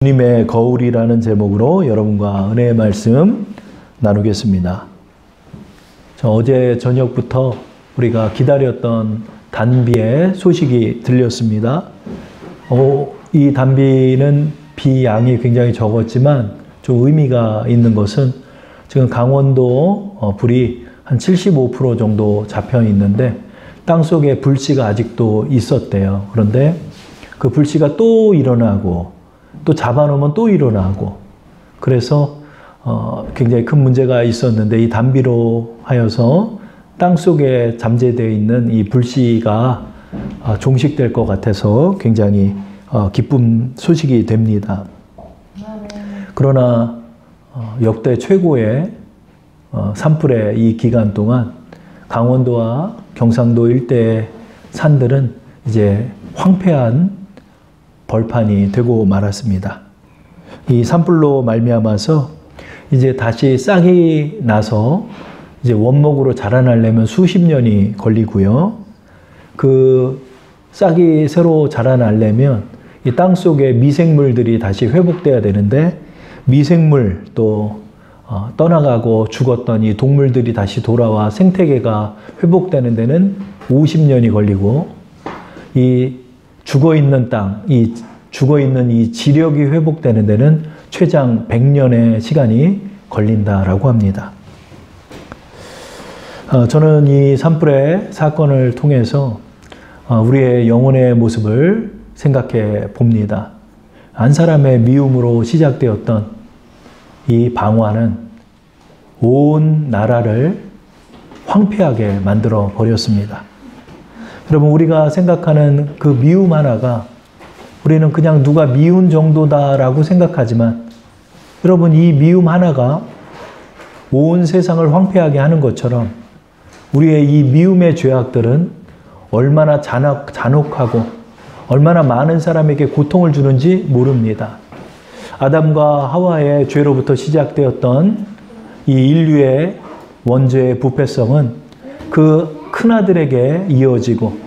주님의 거울이라는 제목으로 여러분과 은혜의 말씀 나누겠습니다. 어제 저녁부터 우리가 기다렸던 단비의 소식이 들렸습니다. 이 단비는 비 양이 굉장히 적었지만 좀 의미가 있는 것은 지금 강원도 불이 한 75% 정도 잡혀 있는데 땅속에 불씨가 아직도 있었대요. 그런데 그 불씨가 또 일어나고 또 잡아놓으면 또 일어나고 그래서 굉장히 큰 문제가 있었는데 이 단비로 하여서 땅속에 잠재되어 있는 이 불씨가 종식될 것 같아서 굉장히 기쁜 소식이 됩니다. 그러나 역대 최고의 산불의 이 기간 동안 강원도와 경상도 일대의 산들은 이제 황폐한 벌판이 되고 말았습니다. 이 산불로 말미암아서 이제 다시 싹이 나서 이제 원목으로 자라나려면 수십 년이 걸리고요. 그 싹이 새로 자라나려면 이 땅 속에 미생물들이 다시 회복돼야 되는데 미생물 또 떠나가고 죽었던 이 동물들이 다시 돌아와 생태계가 회복되는 데는 50년이 걸리고 이 죽어있는 땅, 이 죽어있는 이 지력이 회복되는 데는 최장 100년의 시간이 걸린다라고 합니다. 저는 이 산불의 사건을 통해서 우리의 영혼의 모습을 생각해 봅니다. 한 사람의 미움으로 시작되었던 이 방화는 온 나라를 황폐하게 만들어 버렸습니다. 여러분, 우리가 생각하는 그 미움 하나가 우리는 그냥 누가 미운 정도다라고 생각하지만 여러분, 이 미움 하나가 온 세상을 황폐하게 하는 것처럼 우리의 이 미움의 죄악들은 얼마나 잔혹하고 얼마나 많은 사람에게 고통을 주는지 모릅니다. 아담과 하와의 죄로부터 시작되었던 이 인류의 원죄의 부패성은 그 큰아들에게 이어지고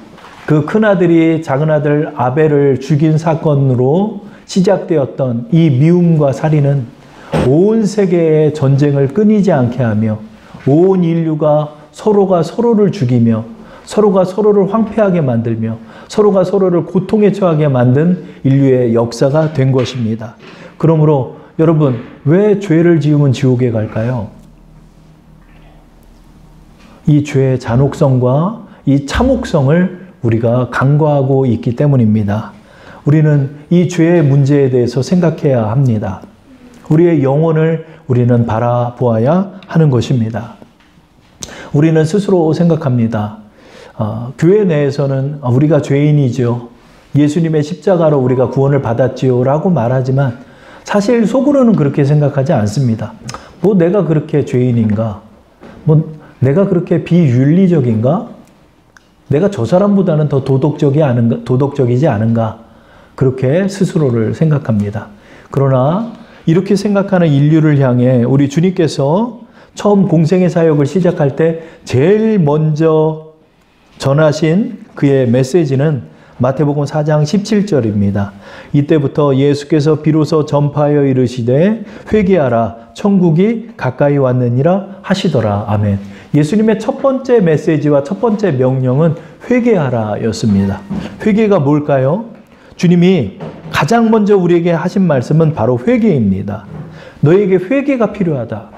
그 큰아들이 작은아들 아벨을 죽인 사건으로 시작되었던 이 미움과 살인은 온 세계의 전쟁을 끊이지 않게 하며 온 인류가 서로가 서로를 죽이며 서로가 서로를 황폐하게 만들며 서로가 서로를 고통에 처하게 만든 인류의 역사가 된 것입니다. 그러므로 여러분, 왜 죄를 지으면 지옥에 갈까요? 이 죄의 잔혹성과 이 참혹성을 우리가 간과하고 있기 때문입니다. 우리는 이 죄의 문제에 대해서 생각해야 합니다. 우리의 영혼을 우리는 바라보아야 하는 것입니다. 우리는 스스로 생각합니다. 교회 내에서는 우리가 죄인이죠. 예수님의 십자가로 우리가 구원을 받았지요 라고 말하지만 사실 속으로는 그렇게 생각하지 않습니다. 뭐 내가 그렇게 죄인인가? 뭐 내가 그렇게 비윤리적인가? 내가 저 사람보다는 더 도덕적이지 않은가? 그렇게 스스로를 생각합니다. 그러나 이렇게 생각하는 인류를 향해 우리 주님께서 처음 공생의 사역을 시작할 때 제일 먼저 전하신 그의 메시지는 마태복음 4장 17절입니다. 이때부터 예수께서 비로소 전파하여 이르시되 회개하라 천국이 가까이 왔느니라 하시더라. 아멘. 예수님의 첫 번째 메시지와 첫 번째 명령은 회개하라 였습니다. 회개가 뭘까요? 주님이 가장 먼저 우리에게 하신 말씀은 바로 회개입니다. 너에게 회개가 필요하다.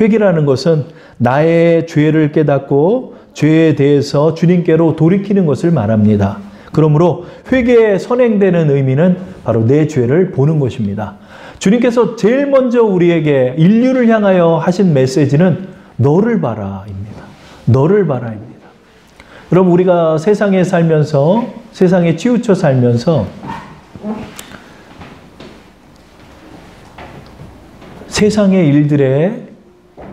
회개라는 것은 나의 죄를 깨닫고 죄에 대해서 주님께로 돌이키는 것을 말합니다. 그러므로 회개에 선행되는 의미는 바로 내 죄를 보는 것입니다. 주님께서 제일 먼저 우리에게 인류를 향하여 하신 메시지는 너를 봐라입니다. 너를 봐라입니다. 여러분, 우리가 세상에 살면서 세상에 치우쳐 살면서 세상의 일들에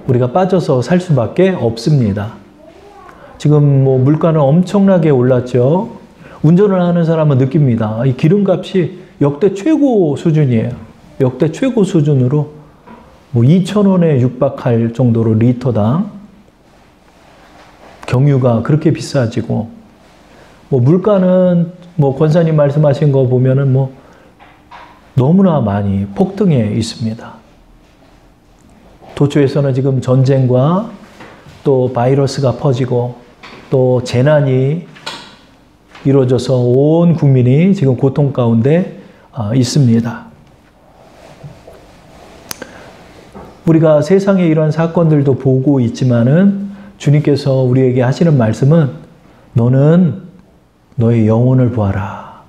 우리가 빠져서 살 수밖에 없습니다. 지금 뭐 물가는 엄청나게 올랐죠. 운전을 하는 사람은 느낍니다. 이 기름값이 역대 최고 수준이에요. 역대 최고 수준으로 뭐 2,000원에 육박할 정도로 리터당 경유가 그렇게 비싸지고 뭐 물가는 뭐 권사님 말씀하신 거 보면은 뭐 너무나 많이 폭등해 있습니다. 도처에서는 지금 전쟁과 또 바이러스가 퍼지고 또 재난이 이루어져서 온 국민이 지금 고통 가운데 있습니다. 우리가 세상에 이런 사건들도 보고 있지만은 주님께서 우리에게 하시는 말씀은 너는 너의 영혼을 보아라.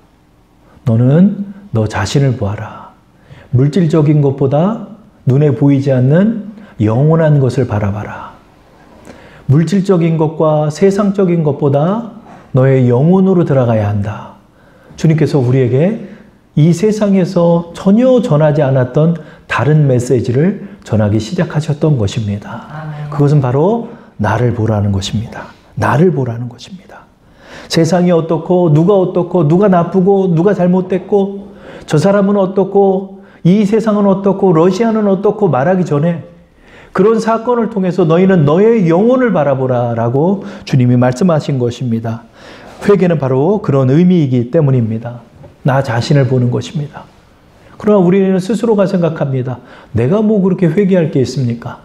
너는 너 자신을 보아라. 물질적인 것보다 눈에 보이지 않는 영원한 것을 바라봐라. 물질적인 것과 세상적인 것보다 너의 영혼으로 들어가야 한다. 주님께서 우리에게 이 세상에서 전혀 전하지 않았던 다른 메시지를 전하기 시작하셨던 것입니다. 그것은 바로 나를 보라는 것입니다. 나를 보라는 것입니다. 세상이 어떻고 누가 나쁘고 누가 잘못됐고 저 사람은 어떻고 이 세상은 어떻고 러시아는 어떻고 말하기 전에 그런 사건을 통해서 너희는 너의 영혼을 바라보라 라고 주님이 말씀하신 것입니다. 회개는 바로 그런 의미이기 때문입니다. 나 자신을 보는 것입니다. 그러나 우리는 스스로가 생각합니다. 내가 뭐 그렇게 회개할 게 있습니까?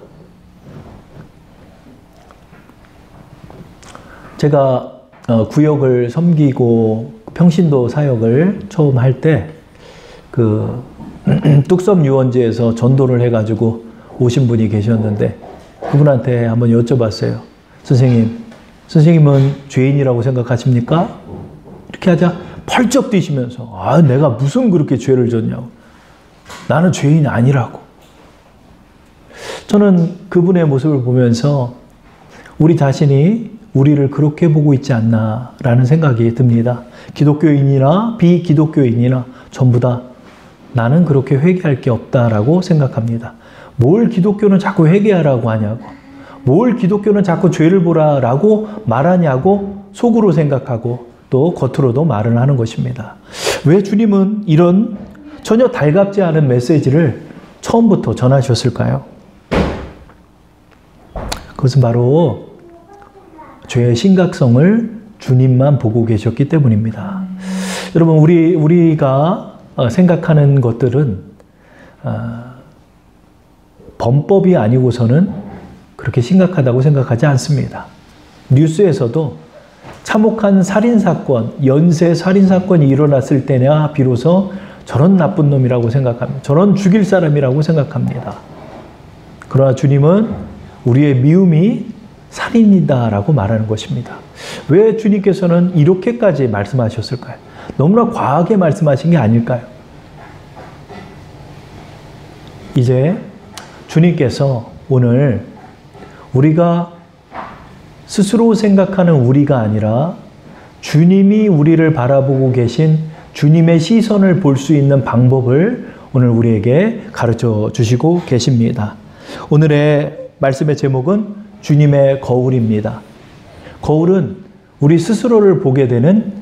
제가 구역을 섬기고 평신도 사역을 처음 할 때 그 뚝섬 유원지에서 전도를 해가지고 오신 분이 계셨는데 그분한테 한번 여쭤봤어요. 선생님은 죄인이라고 생각하십니까? 이렇게 하자 펄쩍 뛰시면서 내가 무슨 그렇게 죄를 졌냐고. 나는 죄인이 아니라고. 저는 그분의 모습을 보면서 우리 자신이 우리를 그렇게 보고 있지 않나라는 생각이 듭니다. 기독교인이나 비기독교인이나 전부 다 나는 그렇게 회개할 게 없다라고 생각합니다. 뭘 기독교는 자꾸 회개하라고 하냐고. 뭘 기독교는 자꾸 죄를 보라라고 말하냐고 속으로 생각하고 또 겉으로도 말을 하는 것입니다. 왜 주님은 이런 전혀 달갑지 않은 메시지를 처음부터 전하셨을까요? 그것은 바로 죄의 심각성을 주님만 보고 계셨기 때문입니다. 여러분, 우리가 생각하는 것들은 범법이 아니고서는 그렇게 심각하다고 생각하지 않습니다. 뉴스에서도 참혹한 살인사건, 연쇄 살인사건이 일어났을 때냐 비로소 저런 나쁜 놈이라고 생각합니다. 저런 죽일 사람이라고 생각합니다. 그러나 주님은 우리의 미움이 살인이다라고 말하는 것입니다. 왜 주님께서는 이렇게까지 말씀하셨을까요? 너무나 과하게 말씀하신 게 아닐까요? 이제 주님께서 오늘 우리가 스스로 생각하는 우리가 아니라 주님이 우리를 바라보고 계신 주님의 시선을 볼 수 있는 방법을 오늘 우리에게 가르쳐 주시고 계십니다. 오늘의 말씀의 제목은 주님의 거울입니다. 거울은 우리 스스로를 보게 되는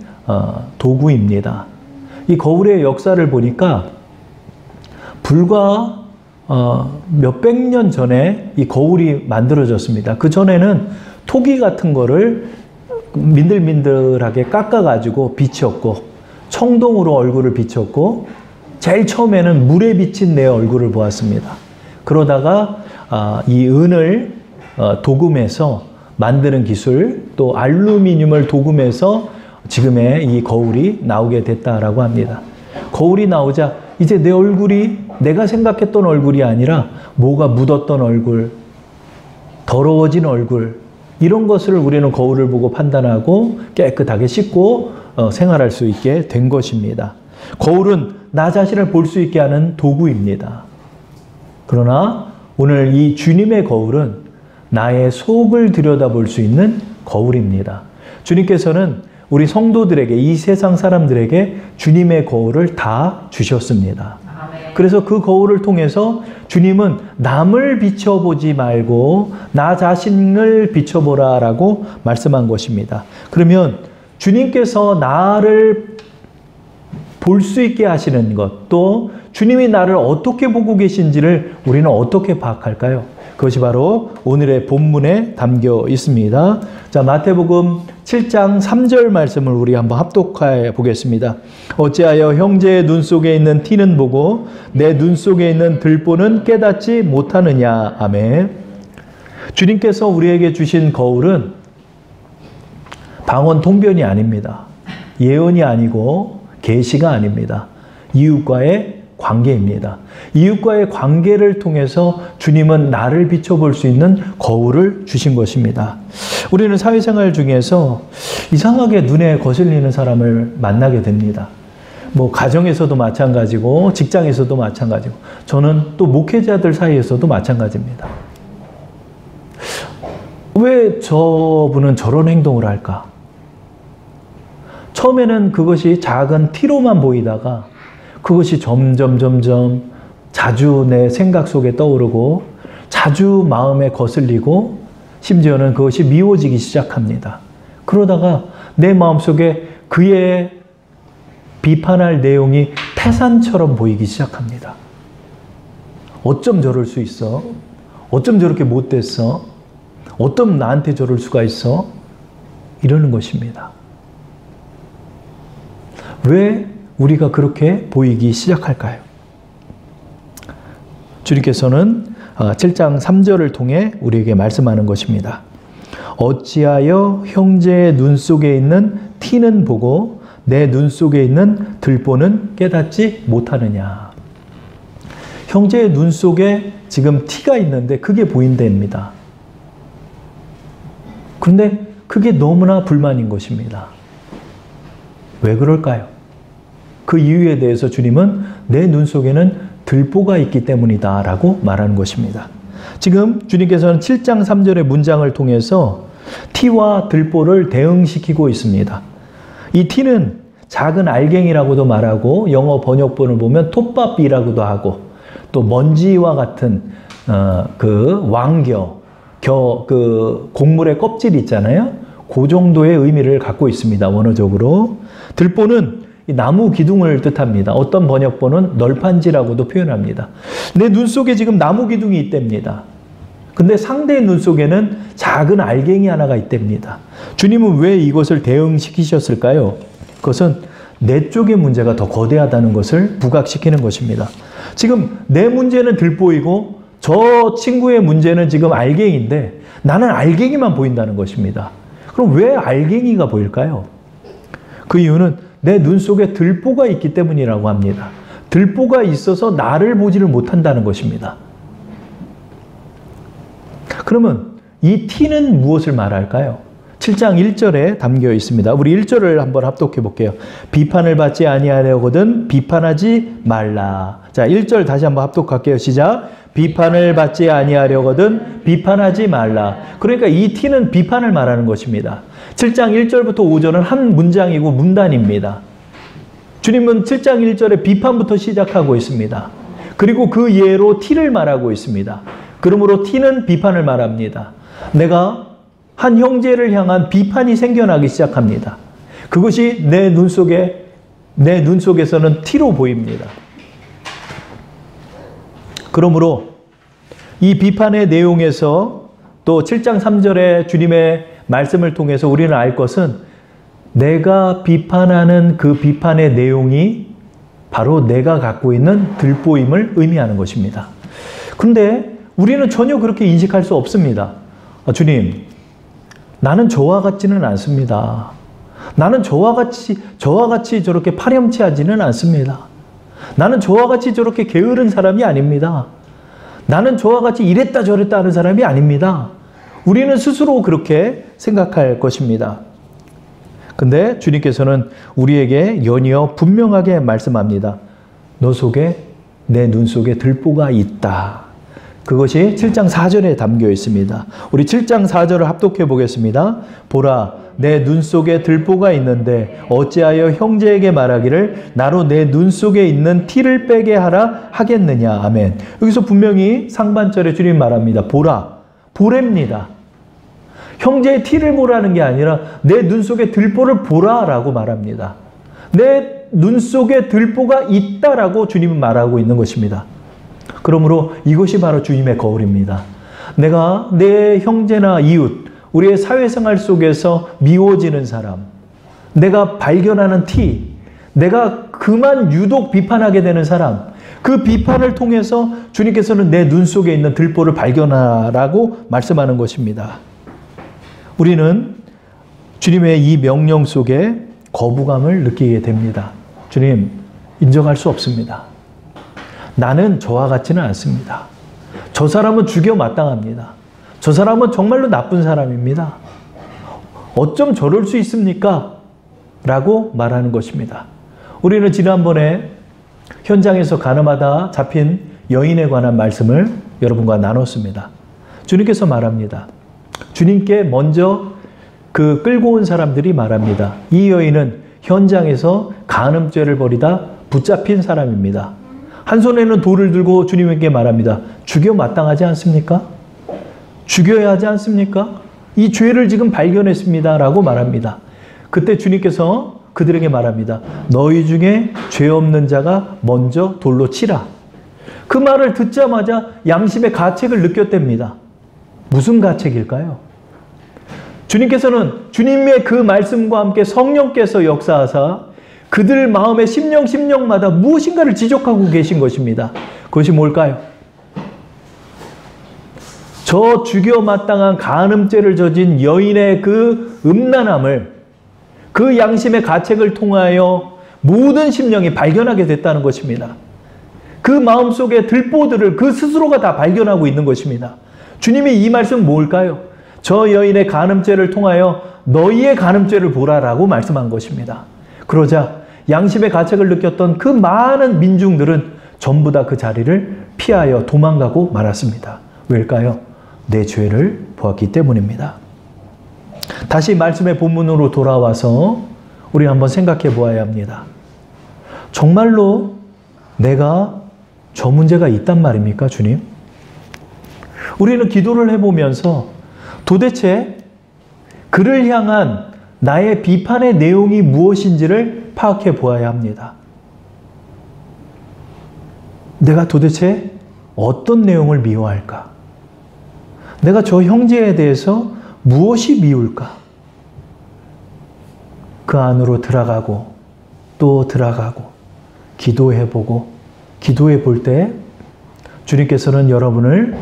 도구입니다. 이 거울의 역사를 보니까 불과 몇백 년 전에 이 거울이 만들어졌습니다. 그 전에는 토기 같은 거를 민들민들하게 깎아가지고 비쳤고 청동으로 얼굴을 비쳤고 제일 처음에는 물에 비친 내 얼굴을 보았습니다. 그러다가 이 은을 도금해서 만드는 기술, 또 알루미늄을 도금해서 지금의 이 거울이 나오게 됐다라고 합니다. 거울이 나오자 이제 내 얼굴이 내가 생각했던 얼굴이 아니라 뭐가 묻었던 얼굴, 더러워진 얼굴, 이런 것을 우리는 거울을 보고 판단하고 깨끗하게 씻고 생활할 수 있게 된 것입니다. 거울은 나 자신을 볼 수 있게 하는 도구입니다. 그러나 오늘 이 주님의 거울은 나의 속을 들여다볼 수 있는 거울입니다. 주님께서는 우리 성도들에게, 이 세상 사람들에게 주님의 거울을 다 주셨습니다. 그래서 그 거울을 통해서 주님은 남을 비춰보지 말고 나 자신을 비춰보라 라고 말씀한 것입니다. 그러면 주님께서 나를 볼 수 있게 하시는 것, 또 주님이 나를 어떻게 보고 계신지를 우리는 어떻게 파악할까요? 그것이 바로 오늘의 본문에 담겨 있습니다. 자, 마태복음 7장 3절 말씀을 우리 한번 합독해 보겠습니다. 어찌하여 형제의 눈 속에 있는 티는 보고 내 눈 속에 있는 들보는 깨닫지 못하느냐. 아멘. 주님께서 우리에게 주신 거울은 방언 통변이 아닙니다. 예언이 아니고 계시가 아닙니다. 이웃과의 관계입니다. 이웃과의 관계를 통해서 주님은 나를 비춰볼 수 있는 거울을 주신 것입니다. 우리는 사회생활 중에서 이상하게 눈에 거슬리는 사람을 만나게 됩니다. 뭐 가정에서도 마찬가지고 직장에서도 마찬가지고 저는 또 목회자들 사이에서도 마찬가지입니다. 왜 저분은 저런 행동을 할까? 처음에는 그것이 작은 티로만 보이다가 그것이 점점 자주 내 생각 속에 떠오르고 자주 마음에 거슬리고 심지어는 그것이 미워지기 시작합니다. 그러다가 내 마음속에 그의 비판할 내용이 태산처럼 보이기 시작합니다. 어쩜 저럴 수 있어? 어쩜 저렇게 못됐어? 어쩜 나한테 저럴 수가 있어? 이러는 것입니다. 왜 우리가 그렇게 보이기 시작할까요? 주님께서는 7장 3절을 통해 우리에게 말씀하는 것입니다. 어찌하여 형제의 눈 속에 있는 티는 보고 내 눈 속에 있는 들보는 깨닫지 못하느냐. 형제의 눈 속에 지금 티가 있는데 그게 보인답니다. 그런데 그게 너무나 불만인 것입니다. 왜 그럴까요? 그 이유에 대해서 주님은 내 눈 속에는 들보가 있기 때문이다 라고 말하는 것입니다. 지금 주님께서는 7장 3절의 문장을 통해서 티와 들보를 대응시키고 있습니다. 이 티는 작은 알갱이라고도 말하고 영어 번역본을 보면 톱밥이라고도 하고 또 먼지와 같은 그 왕겨, 그 곡물의 껍질 있잖아요. 그 정도의 의미를 갖고 있습니다. 원어적으로. 들보는 나무 기둥을 뜻합니다. 어떤 번역본은 널판지라고도 표현합니다. 내 눈 속에 지금 나무 기둥이 있답니다. 근데 상대의 눈 속에는 작은 알갱이 하나가 있답니다. 주님은 왜 이것을 대응시키셨을까요? 그것은 내 쪽의 문제가 더 거대하다는 것을 부각시키는 것입니다. 지금 내 문제는 들보이고 저 친구의 문제는 지금 알갱이인데 나는 알갱이만 보인다는 것입니다. 그럼 왜 알갱이가 보일까요? 그 이유는 내 눈 속에 들보가 있기 때문이라고 합니다. 들보가 있어서 나를 보지를 못한다는 것입니다. 그러면 이 티는 무엇을 말할까요? 7장 1절에 담겨 있습니다. 우리 1절을 한번 합독해 볼게요. 비판을 받지 아니하려거든 비판하지 말라. 자, 1절 다시 한번 합독할게요. 시작. 비판을 받지 아니하려거든 비판하지 말라. 그러니까 이 티는 비판을 말하는 것입니다. 7장 1절부터 5절은 한 문장이고 문단입니다. 주님은 7장 1절에 비판부터 시작하고 있습니다. 그리고 그 예로 티를 말하고 있습니다. 그러므로 티는 비판을 말합니다. 내가 한 형제를 향한 비판이 생겨나기 시작합니다. 그것이 내 눈 속에서는 티로 보입니다. 그러므로 이 비판의 내용에서 또 7장 3절의 주님의 말씀을 통해서 우리는 알 것은 내가 비판하는 그 비판의 내용이 바로 내가 갖고 있는 들보임을 의미하는 것입니다. 그런데 우리는 전혀 그렇게 인식할 수 없습니다. 주님, 나는 저와 같지는 않습니다. 나는 저와 같이 저렇게 파렴치하지는 않습니다. 나는 저와 같이 저렇게 게으른 사람이 아닙니다. 나는 저와 같이 이랬다 저랬다 하는 사람이 아닙니다. 우리는 스스로 그렇게 생각할 것입니다. 근데 주님께서는 우리에게 연이어 분명하게 말씀합니다. 너 속에, 내 눈 속에 들보가 있다. 그것이 7장 4절에 담겨 있습니다. 우리 7장 4절을 합독해 보겠습니다. 보라, 내 눈 속에 들보가 있는데 어찌하여 형제에게 말하기를 나로 내 눈 속에 있는 티를 빼게 하라 하겠느냐. 아멘. 여기서 분명히 상반절에 주님 말합니다. 보라, 보랍니다. 형제의 티를 보라는 게 아니라 내 눈 속에 들보를 보라라고 말합니다. 내 눈 속에 들보가 있다라고 주님은 말하고 있는 것입니다. 그러므로 이것이 바로 주님의 거울입니다. 내가 내 형제나 이웃, 우리의 사회생활 속에서 미워지는 사람, 내가 발견하는 티, 내가 그만 유독 비판하게 되는 사람, 그 비판을 통해서 주님께서는 내 눈 속에 있는 들보를 발견하라고 말씀하는 것입니다. 우리는 주님의 이 명령 속에 거부감을 느끼게 됩니다. 주님, 인정할 수 없습니다. 나는 저와 같지는 않습니다. 저 사람은 죽여 마땅합니다. 저 사람은 정말로 나쁜 사람입니다. 어쩜 저럴 수 있습니까? 라고 말하는 것입니다. 우리는 지난번에 현장에서 가늠하다 잡힌 여인에 관한 말씀을 여러분과 나눴습니다. 주님께서 말합니다. 주님께 먼저 그 끌고 온 사람들이 말합니다. 이 여인은 현장에서 간음죄를 벌이다 붙잡힌 사람입니다. 한 손에는 돌을 들고 주님에게 말합니다. 죽여 마땅하지 않습니까? 죽여야 하지 않습니까? 이 죄를 지금 발견했습니다. 라고 말합니다. 그때 주님께서 그들에게 말합니다. 너희 중에 죄 없는 자가 먼저 돌로 치라. 그 말을 듣자마자 양심의 가책을 느꼈답니다. 무슨 가책일까요? 주님께서는 주님의 그 말씀과 함께 성령께서 역사하사 그들 마음의 심령마다 무엇인가를 지적하고 계신 것입니다. 그것이 뭘까요? 저 죽여 마땅한 간음죄를 저진 여인의 그 음란함을, 그 양심의 가책을 통하여 모든 심령이 발견하게 됐다는 것입니다. 그 마음속의 들보들을 그 스스로가 다 발견하고 있는 것입니다. 주님이 이 말씀은 뭘까요? 저 여인의 간음죄를 통하여 너희의 간음죄를 보라라고 말씀한 것입니다. 그러자 양심의 가책을 느꼈던 그 많은 민중들은 전부 다 그 자리를 피하여 도망가고 말았습니다. 왜일까요? 내 죄를 보았기 때문입니다. 다시 말씀의 본문으로 돌아와서 우리 한번 생각해 보아야 합니다. 정말로 내가 저 문제가 있단 말입니까, 주님? 우리는 기도를 해보면서 도대체 그를 향한 나의 비판의 내용이 무엇인지를 파악해 보아야 합니다. 내가 도대체 어떤 내용을 미워할까? 내가 저 형제에 대해서 무엇이 미울까? 그 안으로 들어가고 또 들어가고 기도해보고 기도해 볼 때 주님께서는 여러분을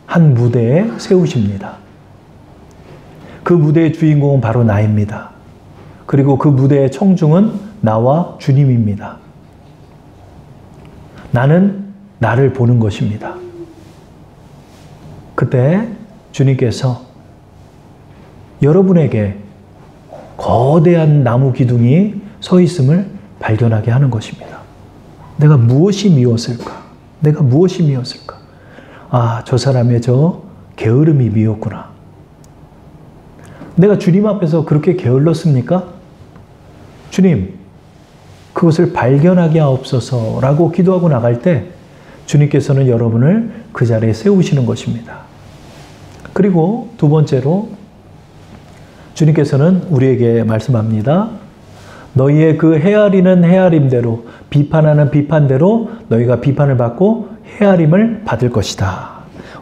한 무대에 세우십니다. 그 무대의 주인공은 바로 나입니다. 그리고 그 무대의 청중은 나와 주님입니다. 나는 나를 보는 것입니다. 그때 주님께서 여러분에게 거대한 나무 기둥이 서 있음을 발견하게 하는 것입니다. 내가 무엇이 미웠을까? 내가 무엇이 미웠을까? 아, 저 사람의 저 게으름이 미웠구나. 내가 주님 앞에서 그렇게 게을렀습니까? 주님, 그것을 발견하게 하옵소서라고 기도하고 나갈 때 주님께서는 여러분을 그 자리에 세우시는 것입니다. 그리고 두 번째로 주님께서는 우리에게 말씀합니다. 너희의 그 헤아리는 헤아림대로, 비판하는 비판대로 너희가 비판을 받고 헤아림을 받을 것이다.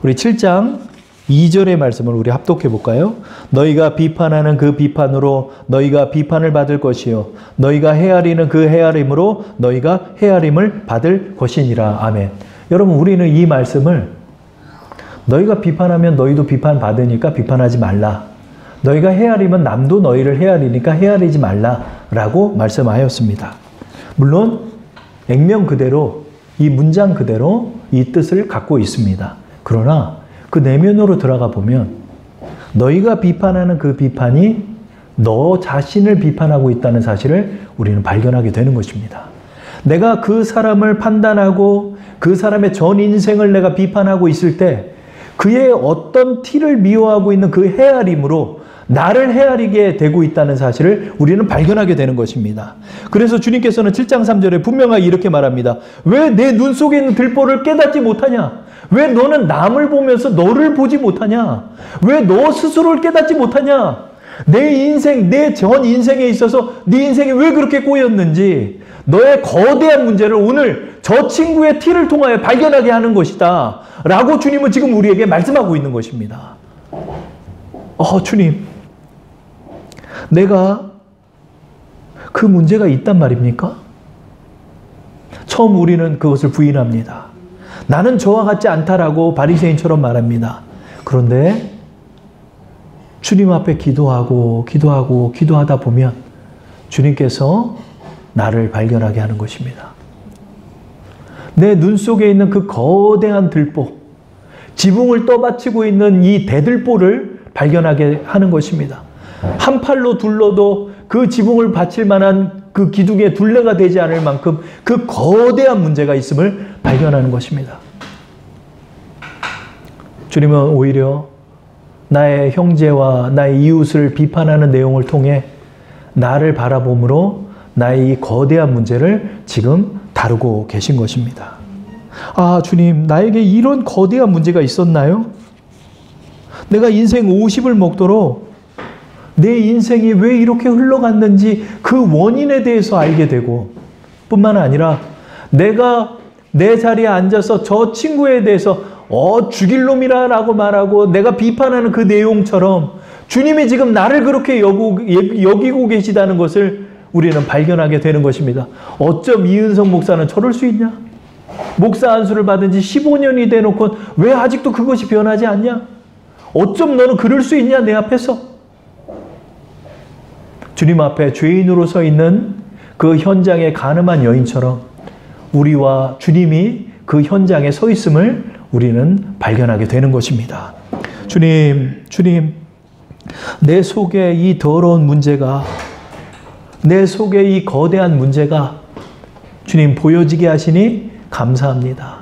우리 7장 2절의 말씀을 우리 합독해 볼까요? 너희가 비판하는 그 비판으로 너희가 비판을 받을 것이요 너희가 헤아리는 그 헤아림으로 너희가 헤아림을 받을 것이니라. 아멘. 여러분, 우리는 이 말씀을 너희가 비판하면 너희도 비판받으니까 비판하지 말라. 너희가 헤아리면 남도 너희를 헤아리니까 헤아리지 말라라고 말씀하였습니다. 물론 액면 그대로, 이 문장 그대로 이 뜻을 갖고 있습니다. 그러나 그 내면으로 들어가 보면 너희가 비판하는 그 비판이 너 자신을 비판하고 있다는 사실을 우리는 발견하게 되는 것입니다. 내가 그 사람을 판단하고 그 사람의 전 인생을 내가 비판하고 있을 때 그의 어떤 티를 미워하고 있는 그 헤아림으로 나를 헤아리게 되고 있다는 사실을 우리는 발견하게 되는 것입니다. 그래서 주님께서는 7장 3절에 분명하게 이렇게 말합니다. 왜 내 눈 속에 있는 들보를 깨닫지 못하냐? 왜 너는 남을 보면서 너를 보지 못하냐? 왜 너 스스로를 깨닫지 못하냐? 내 인생, 내 전 인생에 있어서 네 인생이 왜 그렇게 꼬였는지 너의 거대한 문제를 오늘 저 친구의 티를 통하여 발견하게 하는 것이다 라고 주님은 지금 우리에게 말씀하고 있는 것입니다. 주님, 내가 그 문제가 있단 말입니까? 처음 우리는 그것을 부인합니다. 나는 저와 같지 않다라고 바리새인처럼 말합니다. 그런데 주님 앞에 기도하다 보면 주님께서 나를 발견하게 하는 것입니다. 내 눈 속에 있는 그 거대한 들보, 지붕을 떠받치고 있는 이 대들보를 발견하게 하는 것입니다. 한 팔로 둘러도 그 지붕을 받칠 만한 그 기둥의 둘레가 되지 않을 만큼 그 거대한 문제가 있음을 발견하는 것입니다. 주님은 오히려 나의 형제와 나의 이웃을 비판하는 내용을 통해 나를 바라봄으로 나의 이 거대한 문제를 지금 다루고 계신 것입니다. 주님, 나에게 이런 거대한 문제가 있었나요? 내가 인생 50을 먹도록 내 인생이 왜 이렇게 흘러갔는지 그 원인에 대해서 알게 되고 뿐만 아니라 내가 내 자리에 앉아서 저 친구에 대해서 죽일 놈이라 라고 말하고 내가 비판하는 그 내용처럼 주님이 지금 나를 그렇게 여기고 계시다는 것을 우리는 발견하게 되는 것입니다. 어쩜 이은성 목사는 저럴 수 있냐? 목사 안수를 받은 지 15년이 돼놓고 왜 아직도 그것이 변하지 않냐? 어쩜 너는 그럴 수 있냐 내 앞에서? 주님 앞에 죄인으로 서 있는 그 현장의 가늠한 여인처럼 우리와 주님이 그 현장에 서 있음을 우리는 발견하게 되는 것입니다. 주님, 내 속에 이 더러운 문제가, 내 속에 이 거대한 문제가 주님 보여지게 하시니 감사합니다.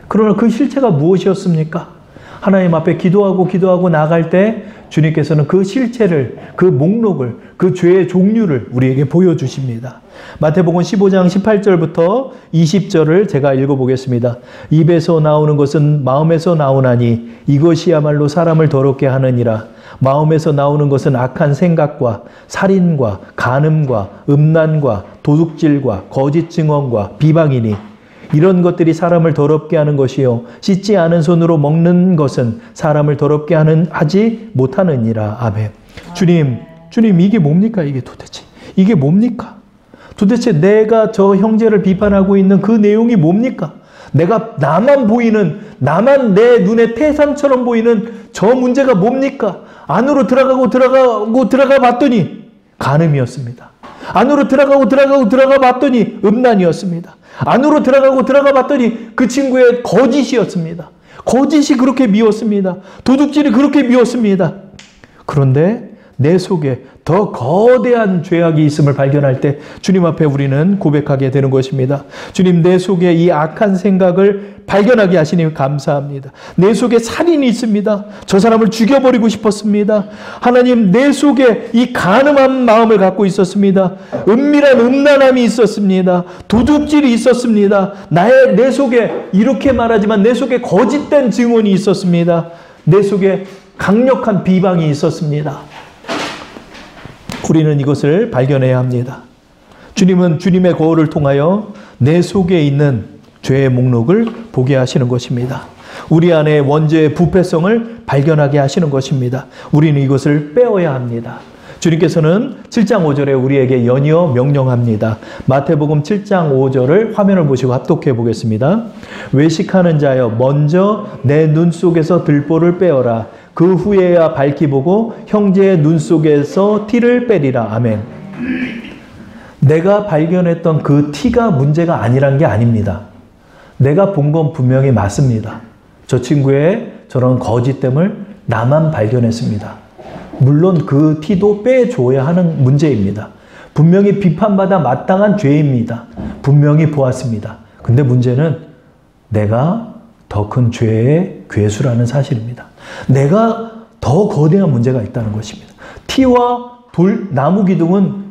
그러나 그 실체가 무엇이었습니까? 하나님 앞에 기도하고 나아갈 때 주님께서는 그 실체를, 그 목록을, 그 죄의 종류를 우리에게 보여주십니다. 마태복음 15장 18절부터 20절을 제가 읽어보겠습니다. 입에서 나오는 것은 마음에서 나오나니 이것이야말로 사람을 더럽게 하느니라. 마음에서 나오는 것은 악한 생각과 살인과 간음과 음란과 도둑질과 거짓 증언과 비방이니 이런 것들이 사람을 더럽게 하는 것이요 씻지 않은 손으로 먹는 것은 사람을 더럽게 하지 못하느니라. 아멘. 주님 이게 뭡니까? 이게 도대체 이게 뭡니까? 도대체 내가 저 형제를 비판하고 있는 그 내용이 뭡니까? 내가 나만 내 눈에 태산처럼 보이는 저 문제가 뭡니까? 안으로 들어가 봤더니 간음이었습니다. 안으로 들어가 봤더니 음란이었습니다. 안으로 들어가 봤더니 그 친구의 거짓이었습니다. 거짓이 그렇게 미웠습니다. 도둑질이 그렇게 미웠습니다. 그런데 내 속에 더 거대한 죄악이 있음을 발견할 때 주님 앞에 우리는 고백하게 되는 것입니다. 주님, 내 속에 이 악한 생각을 발견하게 하시니 감사합니다. 내 속에 살인이 있습니다. 저 사람을 죽여버리고 싶었습니다. 하나님, 내 속에 이 간음한 마음을 갖고 있었습니다. 은밀한 음란함이 있었습니다. 도둑질이 있었습니다. 내 속에 이렇게 말하지만 내 속에 거짓된 증언이 있었습니다. 내 속에 강력한 비방이 있었습니다. 우리는 이것을 발견해야 합니다. 주님은 주님의 거울을 통하여 내 속에 있는 죄의 목록을 보게 하시는 것입니다. 우리 안에 원죄의 부패성을 발견하게 하시는 것입니다. 우리는 이것을 빼어야 합니다. 주님께서는 7장 5절에 우리에게 연이어 명령합니다. 마태복음 7장 5절을 화면을 보시고 합독해 보겠습니다. 외식하는 자여 먼저 내 눈 속에서 들보를 빼어라. 그 후에야 밝히 보고 형제의 눈 속에서 티를 빼리라. 아멘. 내가 발견했던 그 티가 문제가 아니란 게 아닙니다. 내가 본 건 분명히 맞습니다. 저 친구의 저런 거짓됨을 나만 발견했습니다. 물론 그 티도 빼줘야 하는 문제입니다. 분명히 비판받아 마땅한 죄입니다. 분명히 보았습니다. 근데 문제는 내가 더 큰 죄의 괴수라는 사실입니다. 내가 더 거대한 문제가 있다는 것입니다. 티와 나무 기둥은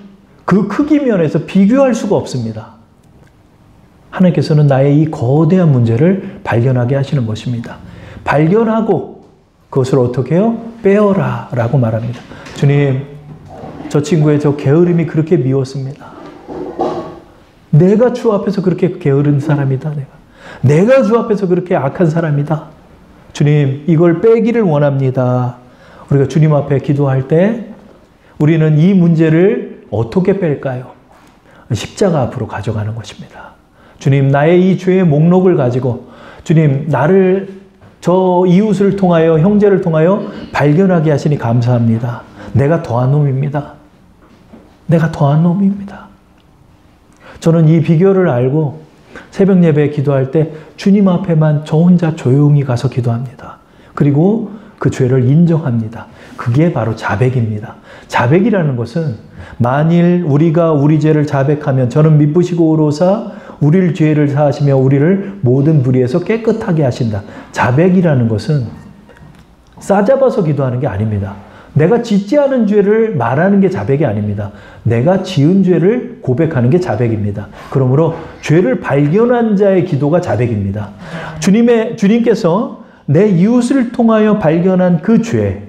그 크기 면에서 비교할 수가 없습니다. 하나님께서는 나의 이 거대한 문제를 발견하게 하시는 것입니다. 발견하고 그것을 어떻게 해요? 빼어라 라고 말합니다. 주님, 저 친구의 저 게으름이 그렇게 미웠습니다. 내가 주 앞에서 그렇게 게으른 사람이다. 내가 주 앞에서 그렇게 악한 사람이다. 주님, 이걸 빼기를 원합니다. 우리가 주님 앞에 기도할 때 우리는 이 문제를 어떻게 뺄까요? 십자가 앞으로 가져가는 것입니다. 주님, 나의 이 죄의 목록을 가지고 주님, 나를 저 이웃을 통하여 형제를 통하여 발견하게 하시니 감사합니다. 내가 더한 놈입니다. 내가 더한 놈입니다. 저는 이 비결을 알고 새벽 예배에 기도할 때 주님 앞에만 저 혼자 조용히 가서 기도합니다. 그리고 그 죄를 인정합니다. 그게 바로 자백입니다. 자백이라는 것은 만일 우리가 우리 죄를 자백하면 저는 미쁘시고 오로사 우리를 죄를 사하시며 우리를 모든 불의에서 깨끗하게 하신다. 자백이라는 것은 싸잡아서 기도하는 게 아닙니다. 내가 짓지 않은 죄를 말하는 게 자백이 아닙니다. 내가 지은 죄를 고백하는 게 자백입니다. 그러므로 죄를 발견한 자의 기도가 자백입니다. 주님께서 내 이웃을 통하여 발견한 그 죄,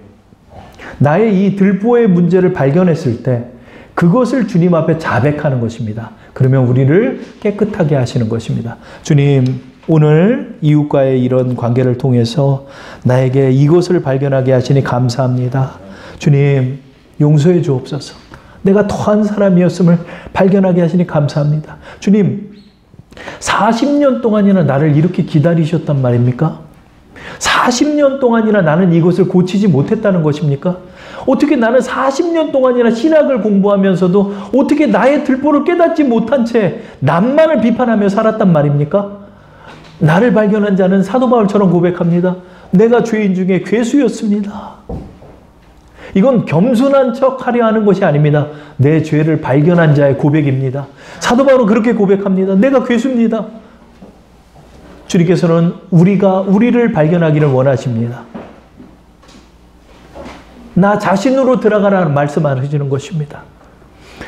나의 이 들보의 문제를 발견했을 때 그것을 주님 앞에 자백하는 것입니다. 그러면 우리를 깨끗하게 하시는 것입니다. 주님, 오늘 이웃과의 이런 관계를 통해서 나에게 이것을 발견하게 하시니 감사합니다. 주님, 용서해 주옵소서. 내가 더한 사람이었음을 발견하게 하시니 감사합니다. 주님, 40년 동안이나 나를 이렇게 기다리셨단 말입니까? 40년 동안이나 나는 이것을 고치지 못했다는 것입니까? 어떻게 나는 40년 동안이나 신학을 공부하면서도 어떻게 나의 들보를 깨닫지 못한 채 남만을 비판하며 살았단 말입니까? 나를 발견한 자는 사도 바울처럼 고백합니다. 내가 죄인 중에 괴수였습니다. 이건 겸손한 척 하려 하는 것이 아닙니다. 내 죄를 발견한 자의 고백입니다. 사도 바울은 그렇게 고백합니다. 내가 괴수입니다. 주님께서는 우리를 발견하기를 원하십니다. 나 자신으로 들어가라는 말씀을 하시는 것입니다.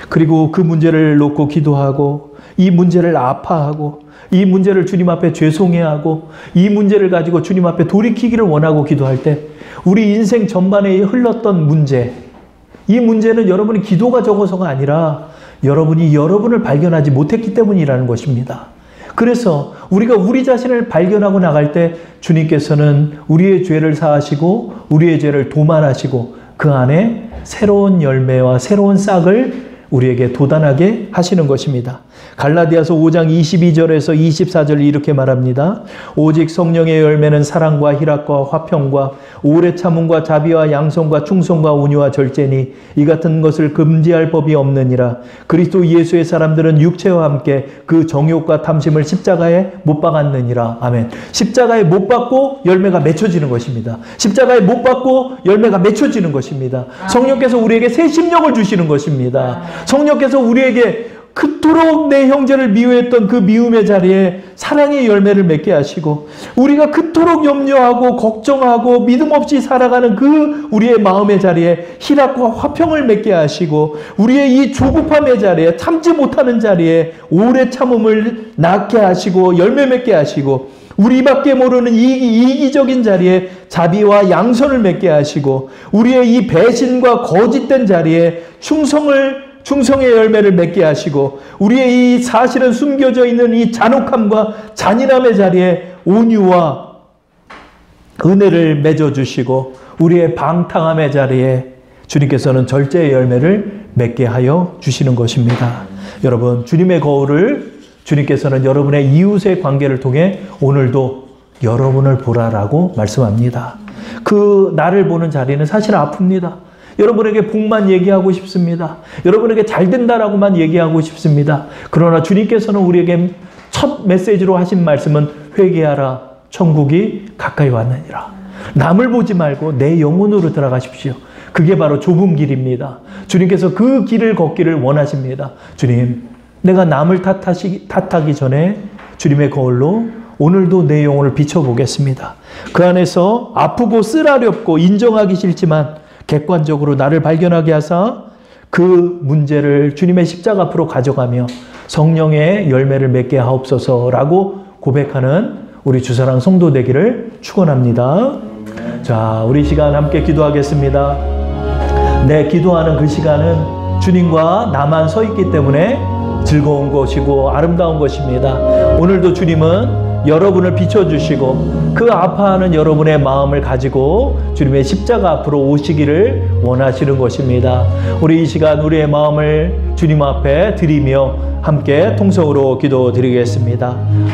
그리고 그 문제를 놓고 기도하고 이 문제를 아파하고 이 문제를 주님 앞에 죄송해하고 이 문제를 가지고 주님 앞에 돌이키기를 원하고 기도할 때 우리 인생 전반에 흘렀던 문제, 이 문제는 여러분이 기도가 적어서가 아니라 여러분이 여러분을 발견하지 못했기 때문이라는 것입니다. 그래서 우리가 우리 자신을 발견하고 나갈 때 주님께서는 우리의 죄를 사하시고 우리의 죄를 도말하시고 그 안에 새로운 열매와 새로운 싹을 우리에게 돋아나게 하시는 것입니다. 갈라디아서 5장 22절에서 24절 이렇게 말합니다. 오직 성령의 열매는 사랑과 희락과 화평과 오래 참음과 자비와 양성과 충성과 온유와 절제니 이 같은 것을 금지할 법이 없느니라. 그리스도 예수의 사람들은 육체와 함께 그 정욕과 탐심을 십자가에 못 박았느니라. 아멘. 십자가에 못 박고 열매가 맺혀지는 것입니다. 십자가에 못 박고 열매가 맺혀지는 것입니다. 성령께서 우리에게 새 심령을 주시는 것입니다. 성령께서 우리에게 그토록 내 형제를 미워했던 그 미움의 자리에 사랑의 열매를 맺게 하시고 우리가 그토록 염려하고 걱정하고 믿음 없이 살아가는 그 우리의 마음의 자리에 희락과 화평을 맺게 하시고 우리의 이 조급함의 자리에 참지 못하는 자리에 오래 참음을 낳게 하시고 열매 맺게 하시고 우리밖에 모르는 이기적인 자리에 자비와 양선을 맺게 하시고 우리의 이 배신과 거짓된 자리에 충성의 열매를 맺게 하시고 우리의 이 사실은 숨겨져 있는 이 잔혹함과 잔인함의 자리에 온유와 은혜를 맺어주시고 우리의 방탕함의 자리에 주님께서는 절제의 열매를 맺게 하여 주시는 것입니다. 여러분, 주님의 거울을 주님께서는 여러분의 이웃의 관계를 통해 오늘도 여러분을 보라라고 말씀합니다. 그 나를 보는 자리는 사실 아픕니다. 여러분에게 복만 얘기하고 싶습니다. 여러분에게 잘 된다라고만 얘기하고 싶습니다. 그러나 주님께서는 우리에게 첫 메시지로 하신 말씀은 회개하라, 천국이 가까이 왔느니라. 남을 보지 말고 내 영혼으로 들어가십시오. 그게 바로 좁은 길입니다. 주님께서 그 길을 걷기를 원하십니다. 주님, 내가 남을 탓하기 전에 주님의 거울로 오늘도 내 영혼을 비춰보겠습니다. 그 안에서 아프고 쓰라렵고 인정하기 싫지만 객관적으로 나를 발견하게 하사 그 문제를 주님의 십자가 앞으로 가져가며 성령의 열매를 맺게 하옵소서라고 고백하는 우리 주사랑 성도 되기를 축원합니다. 자, 우리 시간 함께 기도하겠습니다. 내 기도하는 그 시간은 주님과 나만 서 있기 때문에 즐거운 것이고 아름다운 것입니다. 오늘도 주님은 여러분을 비춰주시고 그 아파하는 여러분의 마음을 가지고 주님의 십자가 앞으로 오시기를 원하시는 것입니다. 우리 이 시간 우리의 마음을 주님 앞에 드리며 함께 통성으로 기도드리겠습니다.